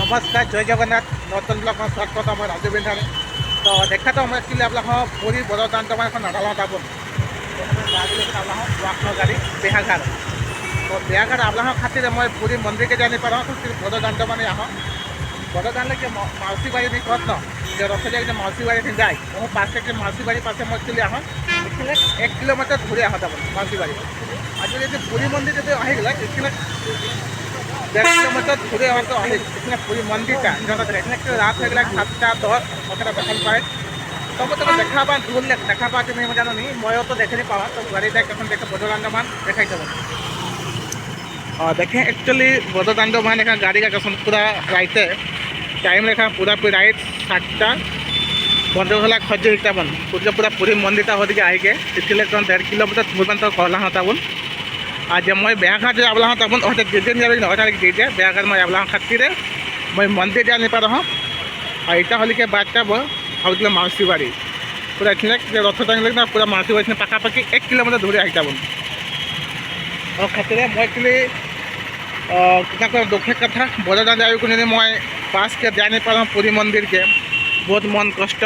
नमस्कार जय जगन्नाथ नतन ब्लग में स्वागत मैं राजू बेंधारे तो देखा तो मैं एक्चुअली आप पूरी बड़दान मैं नाला ताबन गाड़ी बेहाघाट तो बेहाघाट आप खातिर मैं पूरी मंदिर के जाने पारा बड़दान मैंने यहाँ बड़दान के मौसी बाड़ी नहीं कहत न जो रथ जाए मौसी बाड़ी नहीं जाए वो पास मौसी बाड़ी पास मैं एक्चुअली यहाँ 1 किलोमीटर घूरे आहा तब मौसी बाड़ी आज जो पूरी मंदिर जो आगला 1.5 किलोमीटर घूरे आवा तो इतना पूरी मंदिर का रात हो गया 7:10 मतलब दखल पाए तो मैं तुम देखा पा धूल देखा पा नहीं जानो नहीं मैं तो देख नहीं पावा तो गाड़ी देख देख बड़दान देखा और देखें एक्चुअली बड़दान एक गाड़ी का कसम पूरा राइट टाइम रेखा पूरा राइट 7टा बंद होला खजे हिटाबन पूरा पूरी मंदिर होके आगे इसलिए 1.5 किलोमीटर घूरबान तो कहला हाँ तबन आज जब मैं बेहाघाट आबला हाँ तबन डिटेन जाए दीजिए बेहाघाट मैं आबला खातिर मैं मंदिर जा नहीं पा रहा और इतना होली के बादटा भाई मौसी बाड़ी पूरा रथ टाइम ना पूरा मौसी बाड़ी पाखापाखि 1 किलोमीटर दूर हिटाबन और खातिर मैं एक्चुअली दुखे कथा बड़दान जाए को मैं पास के जा नहीं पा रहा पूरी मंदिर के बहुत मन कष्ट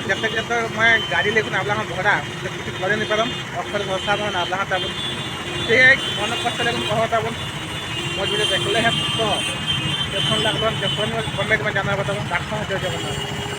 जैसे मैं गाड़ी लेकिन आबला भरा कुछ कर नहीं पारम अक्षर भरसा मन आबला तब मन कष्ट लेकिन कहता मैं देखले है तो लगल कमेंट में जाना बताऊँ जय जगन्नाथ।